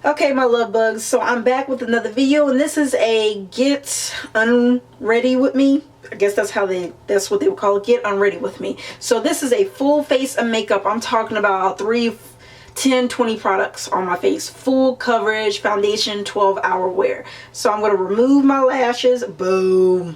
Okay, my love bugs, so I'm back with another video, and this is a get unready with me. I guess that's what they would call it, get unready with me. So this is a full face of makeup. I'm talking about 10, 20 products on my face, full coverage, foundation, 12-hour wear. So I'm going to remove my lashes. Boom,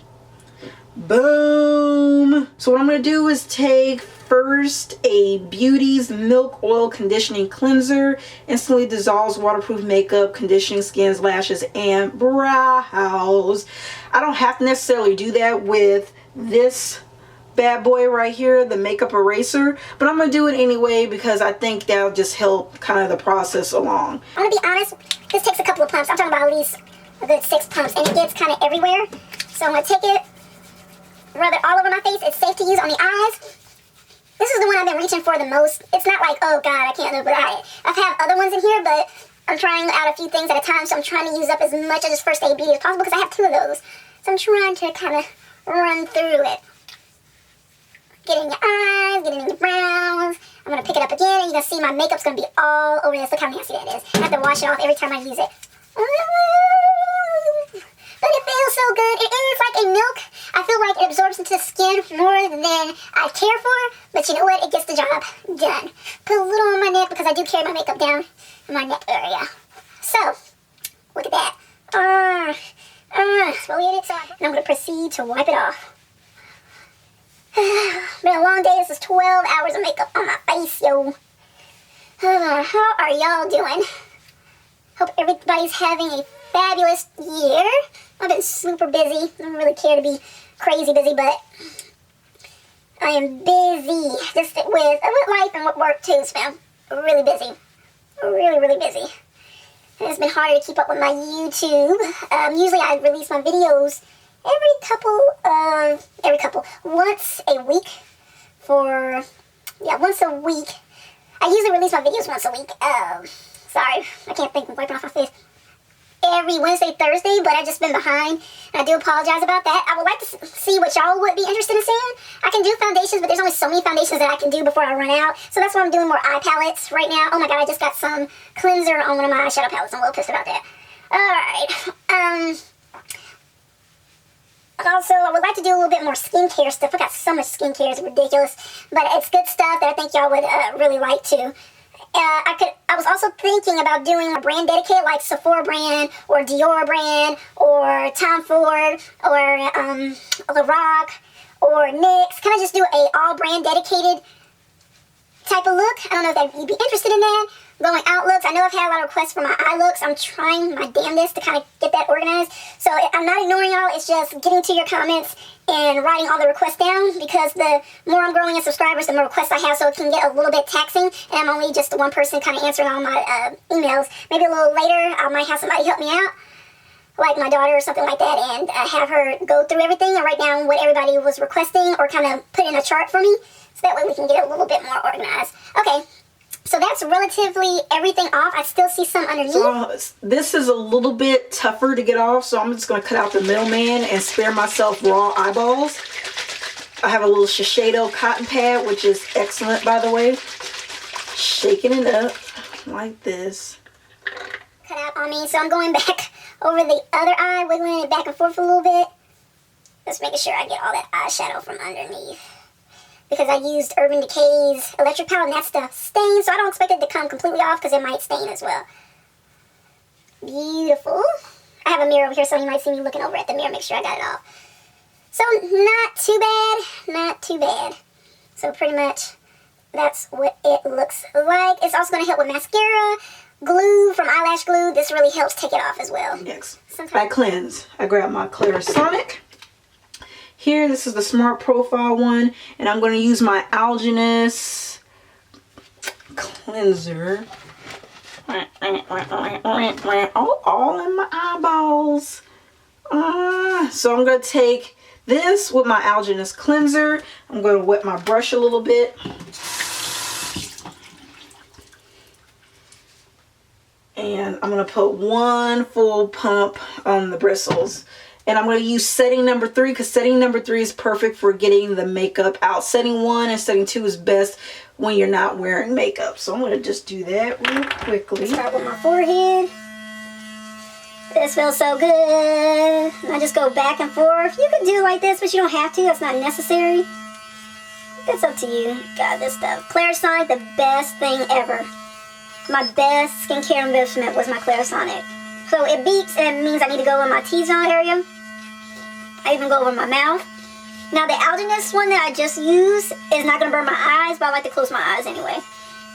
boom. So what I'm going to do is take first a Beauty's Milk Oil Conditioning Cleanser. Instantly dissolves waterproof makeup, conditioning skins, lashes, and brows. I don't have to necessarily do that with this bad boy right here, the makeup eraser, but I'm gonna do it anyway because I think that'll just help kind of the process along. I'm gonna be honest, this takes a couple of pumps. I'm talking about at least a good 6 pumps, and it gets kind of everywhere. So I'm gonna take it, rub it all over my face. It's safe to use on the eyes. This is the one I've been reaching for the most. It's not like, oh God, I can't live without it. I've had other ones in here, but I'm trying out a few things at a time, so I'm trying to use up as much of this First Aid Beauty as possible because I have 2 of those. So I'm trying to kind of run through it. Get it in your eyes, get it in your brows. I'm going to pick it up again, and you're going to see my makeup's going to be all over this. Look how nasty that is. I have to wash it off every time I use it. But it feels so good. It is like a milk. I feel like it absorbs into the skin more than I care for. But you know what? It gets the job done. Put a little on my neck because I do carry my makeup down in my neck area. So, look at that. Exfoliate it. And I'm going to proceed to wipe it off. Been a long day. This is 12 hours of makeup on my face, yo. How are y'all doing? Hope everybody's having a fabulous year. I've been super busy. I don't really care to be crazy busy, but I am busy. Just with life and with work too, so I'm really busy. Really, really busy. And it's been harder to keep up with my YouTube. Usually I release my videos once a week once a week. I usually release my videos once a week. Sorry, I can't think. I'm wiping off my face. Every Wednesday, Thursday, but I've just been behind, and I do apologize about that. I would like to see what y'all would be interested in seeing. I can do foundations, but there's only so many foundations that I can do before I run out, so that's why I'm doing more eye palettes right now. Oh my god, I just got some cleanser on one of my eyeshadow palettes. I'm a little pissed about that. Alright, also, I would like to do a little bit more skincare stuff. I got so much skincare, it's ridiculous, but it's good stuff that I think y'all would really like too. I was also thinking about doing a brand dedicated, like Sephora brand, or Dior brand, or Tom Ford, or Lorac, or NYX. Kind of just do a all brand dedicated type of look. I don't know if you'd be interested in that. Going out looks. I know I've had a lot of requests for my eye looks. I'm trying my damnedest to kind of get that organized. So I'm not ignoring y'all. It's just getting to your comments and writing all the requests down, because the more I'm growing in subscribers, the more requests I have, so it can get a little bit taxing, and I'm only just the one person kind of answering all my emails. Maybe a little later I might have somebody help me out, like my daughter or something like that, and have her go through everything and write down what everybody was requesting, or kind of put in a chart for me, so that way we can get it a little bit more organized. Okay. So that's relatively everything off. I still see some underneath. So this is a little bit tougher to get off, so I'm just going to cut out the middleman and spare myself raw eyeballs. I have a little Shiseido cotton pad, which is excellent, by the way. Shaking it up like this. Cut out on me, so I'm going back over the other eye, wiggling it back and forth a little bit. Just making sure I get all that eyeshadow from underneath. Because I used Urban Decay's electric palette, and that's the stain, so I don't expect it to come completely off because it might stain as well. Beautiful. I have a mirror over here, so you might see me looking over at the mirror, make sure I got it off. So not too bad, not too bad. So pretty much that's what it looks like. It's also going to help with mascara, glue from Eyelash Glue. This really helps take it off as well. Yes. I cleanse. I grab my Clarisonic. Here, this is the Smart Profile one, and I'm going to use my Alginus cleanser. All in my eyeballs. So I'm going to take this with my Alginus cleanser. I'm going to wet my brush a little bit. And I'm going to put one full pump on the bristles. And I'm going to use setting number 3, because setting number 3 is perfect for getting the makeup out. Setting 1 and setting 2 is best when you're not wearing makeup. So I'm going to just do that real quickly. Start with my forehead. This feels so good. And I just go back and forth. You can do it like this, but you don't have to. That's not necessary. That's up to you. God, this stuff. Clarisonic, the best thing ever. My best skincare investment was my Clarisonic. So it beeps, and it means I need to go in my T-zone area. I even go over my mouth. Now the Algenist one that I just used is not going to burn my eyes, but I like to close my eyes anyway.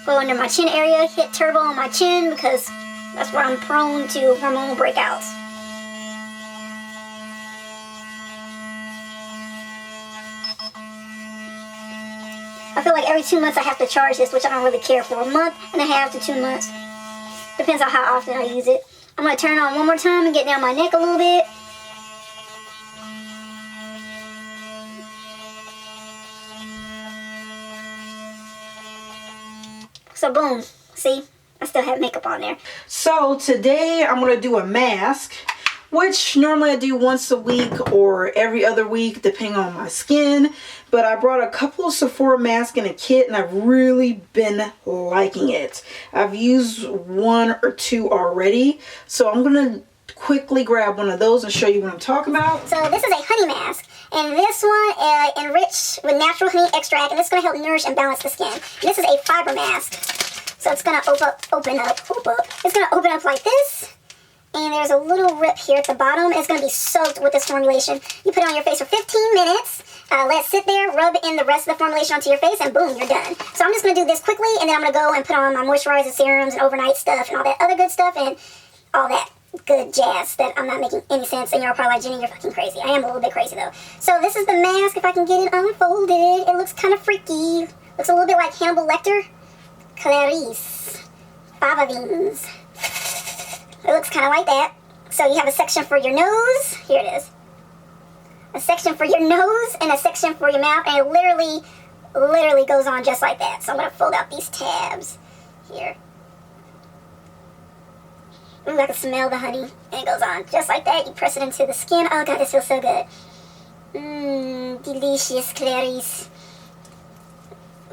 Go under my chin area, hit turbo on my chin because that's where I'm prone to hormonal breakouts. I feel like every 2 months I have to charge this, which I don't really care for. A month and a half to 2 months. Depends on how often I use it. I'm going to turn it on one more time and get down my neck a little bit. So boom, see? I still have makeup on there. So today I'm going to do a mask, which normally I do once a week or every other week depending on my skin. But I brought a couple of Sephora masks in a kit and I've really been liking it. I've used 1 or 2 already. So I'm going to quickly grab one of those and show you what I'm talking about. So this is a honey mask. And this one enriched with natural honey extract. And this is going to help nourish and balance the skin. And this is a fiber mask. So it's going to open up. It's going to open up like this. And there's a little rip here at the bottom. It's going to be soaked with this formulation. You put it on your face for 15 minutes. Let it sit there, rub in the rest of the formulation onto your face, and boom, you're done. So I'm just going to do this quickly, and then I'm going to go and put on my moisturizing serums and overnight stuff and all that other good stuff and all that good jazz that I'm not making any sense. And you're probably like, Jenny, you're fucking crazy. I am a little bit crazy, though. So this is the mask. If I can get it unfolded, it looks kind of freaky. Looks a little bit like Hannibal Lecter. Clarice. Fava beans. It looks kind of like that. So you have a section for your nose. Here it is. A section for your nose and a section for your mouth. And it literally goes on just like that. So I'm going to fold out these tabs here. Ooh, I can smell the honey. And it goes on just like that. You press it into the skin. Oh, God, this feels so good. Mmm, delicious, Clarice.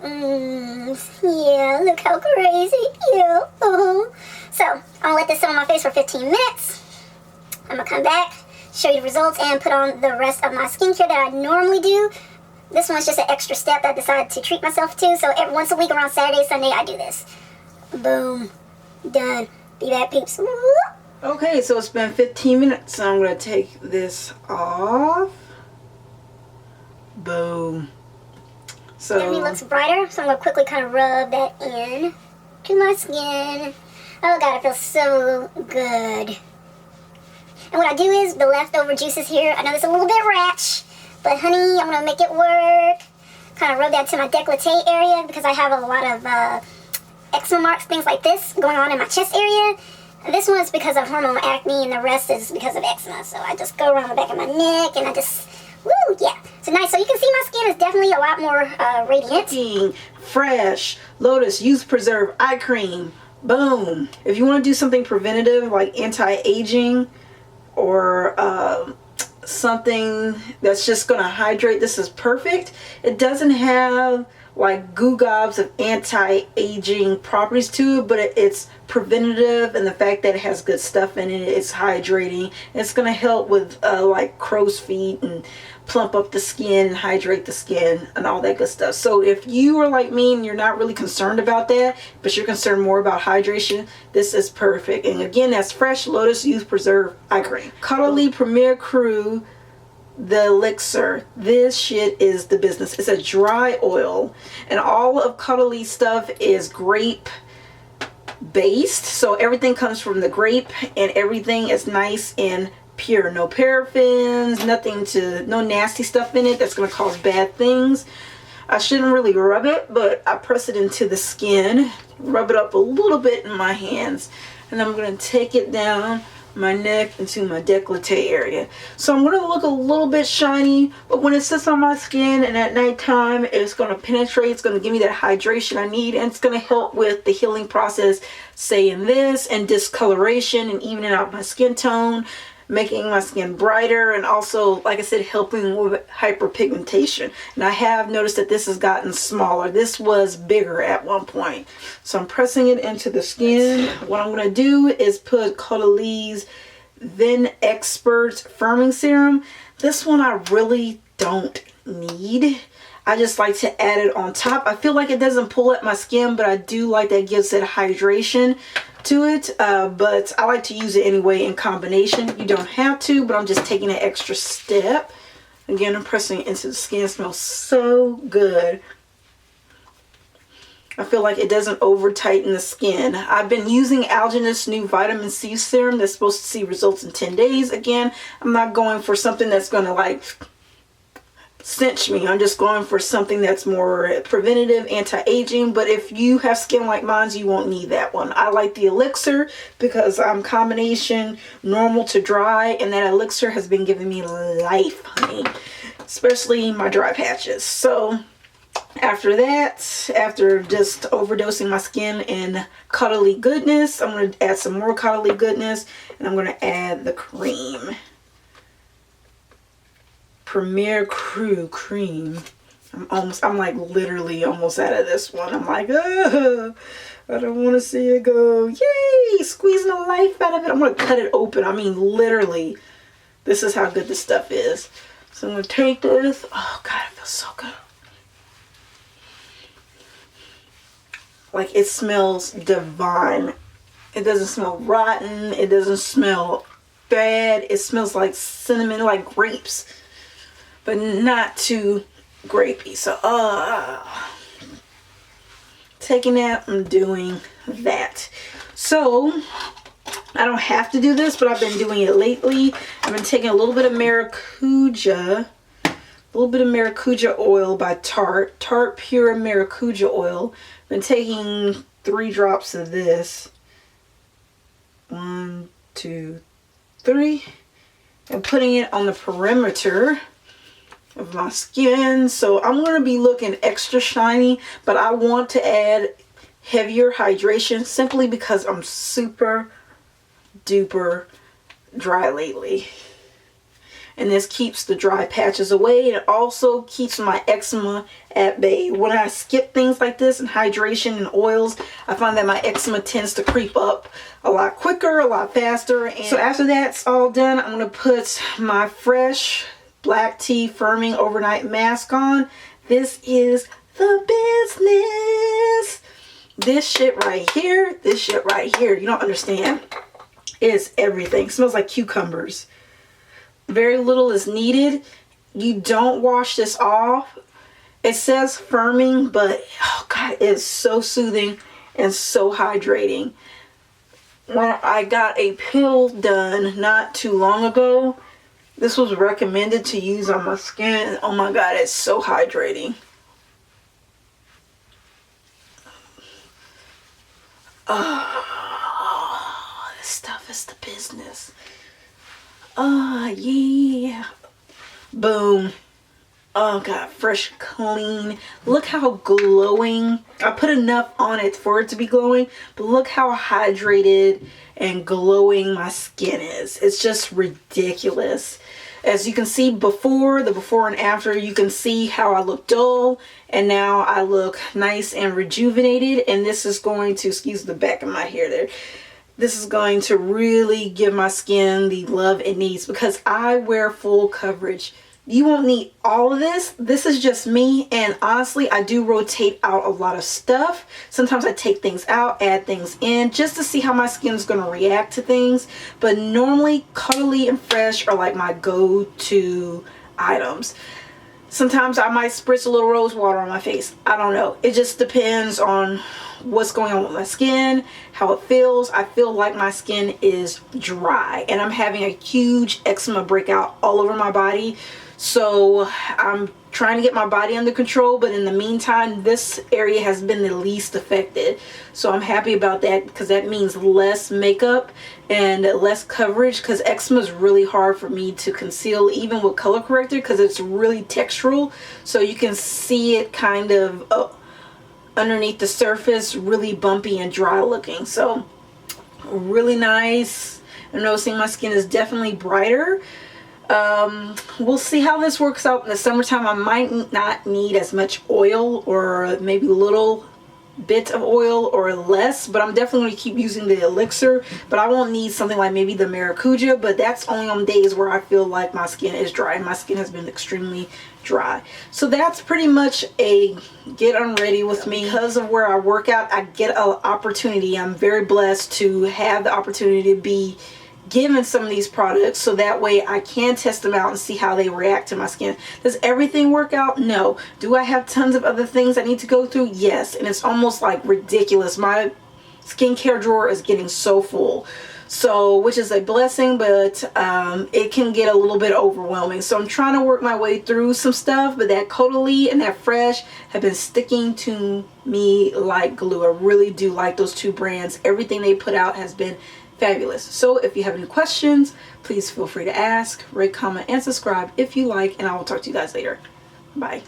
Yeah, look how crazy. Yeah. So, I'm going to let this sit on my face for 15 minutes. I'm going to come back, show you the results, and put on the rest of my skincare that I normally do. This one's just an extra step that I decided to treat myself to. So, once a week around Saturday, Sunday, I do this. Boom. Done. Be back, peeps. Okay, so it's been 15 minutes. So I'm going to take this off. Boom. So Definitely looks brighter, so I'm going to quickly kind of rub that in to my skin. Oh God, it feels so good. And what I do is, the leftover juices here, I know this is a little bit ratch, but honey, I'm going to make it work. Kind of rub that to my décolleté area because I have a lot of eczema marks, things like this, going on in my chest area. And this one is because of hormonal acne, and the rest is because of eczema. So I just go around the back of my neck, and I just... Woo, yeah. So nice. So you can see my skin is definitely a lot more radiant. looking fresh. Lotus Youth Preserve Eye Cream. Boom. If you want to do something preventative like anti-aging or something that's just going to hydrate, this is perfect. It doesn't have like goo gobs of anti-aging properties to it, but it's preventative, and the fact that it has good stuff in it, it's hydrating. It's going to help with like crow's feet and plump up the skin and hydrate the skin and all that good stuff. So if you are like me and you're not really concerned about that, but you're concerned more about hydration, this is perfect. And again, that's Fresh Lotus Youth Preserve Eye Cream. Caudalie Premier Cru, the elixir. This shit is the business. It's a dry oil, and all of Caudalie stuff is grape based, so everything comes from the grape and everything is nice and pure. No paraffins, no nasty stuff in it that's going to cause bad things. I shouldn't really rub it, but I press it into the skin, rub it up a little bit in my hands, and I'm going to take it down my neck into my décolleté area. So I'm going to look a little bit shiny, but when it sits on my skin and at nighttime, it's going to penetrate, it's going to give me that hydration I need, and it's going to help with the healing process, saying this, and discoloration, and evening out my skin tone, making my skin brighter, and also, like I said, helping with hyperpigmentation. And I have noticed that this has gotten smaller. This was bigger at one point. So I'm pressing it into the skin. What I'm going to do is put Caudalie's Then Expert Firming Serum. This one I really don't need. I just like to add it on top. I feel like it doesn't pull at my skin, but I do like that it gives it hydration to it. But I like to use it anyway in combination. You don't have to, but I'm just taking an extra step. Again, I'm pressing it into the skin. It smells so good. I feel like it doesn't over tighten the skin. I've been using Algenist new vitamin C serum that's supposed to see results in 10 days. Again, I'm not going for something that's going to like cinch me. I'm just going for something that's more preventative, anti-aging. But if you have skin like mine, you won't need that one. I like the elixir because I'm combination normal to dry, and that elixir has been giving me life, honey, especially my dry patches. So after that, after just overdosing my skin in cuddly goodness, I'm going to add some more cuddly goodness, and I'm going to add the cream. Premier Crew cream. I'm like literally almost out of this one. I'm like, I don't want to see it go. Yay! Squeezing the life out of it. I'm going to cut it open. I mean, literally, this is how good this stuff is. So I'm going to take this. Oh, God, it feels so good. Like, it smells divine. It doesn't smell rotten. It doesn't smell bad. It smells like cinnamon, like grapes, but not too grapey. So, taking that, I'm doing that. So, I don't have to do this, but I've been doing it lately. I've been taking a little bit of maracuja oil by Tarte Pure Maracuja Oil. Been taking 3 drops of this. 1, 2, 3. And putting it on the perimeter of my skin. So I'm going to be looking extra shiny, but I want to add heavier hydration simply because I'm super duper dry lately. And this keeps the dry patches away. It also keeps my eczema at bay. When I skip things like this and hydration and oils, I find that my eczema tends to creep up a lot quicker, a lot faster. And so after that's all done, I'm going to put my fresh black tea firming overnight mask on. This is the business. This shit right here, you don't understand. It's everything. It smells like cucumbers. Very little is needed. You don't wash this off. It says firming, but oh God, it's so soothing and so hydrating. When I got a pill done not too long ago, this was recommended to use on my skin. Oh my God, it's so hydrating. Oh, this stuff is the business. Oh, yeah. Boom. Oh, God. Fresh, clean. Look how glowing. I put enough on it for it to be glowing, but look how hydrated and glowing my skin is. It's just ridiculous. As you can see before, the before and after, you can see how I look dull, and now I look nice and rejuvenated. And this is going to, excuse the back of my hair there. This is going to really give my skin the love it needs because I wear full coverage. You won't need all of this. This is just me, and honestly, I do rotate out a lot of stuff. Sometimes I take things out, add things in, just to see how my skin is going to react to things. But normally, cuddly and fresh are like my go-to items. Sometimes I might spritz a little rose water on my face. I don't know. It just depends on what's going on with my skin, how it feels. I feel like my skin is dry, and I'm having a huge eczema breakout all over my body. So I'm trying to get my body under control, but in the meantime, this area has been the least affected. So I'm happy about that because that means less makeup and less coverage, because eczema is really hard for me to conceal even with color corrector because it's really textural. So you can see it kind of underneath the surface, really bumpy and dry looking. So really nice. I'm noticing my skin is definitely brighter. We'll see how this works out in the summertime. I might not need as much oil, or maybe little bit of oil or less, but I'm definitely going to keep using the elixir. But I won't need something like maybe the maracuja, but that's only on days where I feel like my skin is dry, and my skin has been extremely dry. So that's pretty much a get unready with me. Because of where I work out, I get an opportunity. I'm very blessed to have the opportunity to be given some of these products, so that way I can test them out and see how they react to my skin. Does everything work out? No. Do I have tons of other things I need to go through? Yes. And it's almost like ridiculous. My skincare drawer is getting so full, so which is a blessing, but it can get a little bit overwhelming. So I'm trying to work my way through some stuff, but that Caudalie and that Fresh have been sticking to me like glue. I really do like those two brands. Everything they put out has been fabulous. So if you have any questions, please feel free to ask, rate, comment, and subscribe if you like, and I will talk to you guys later. Bye.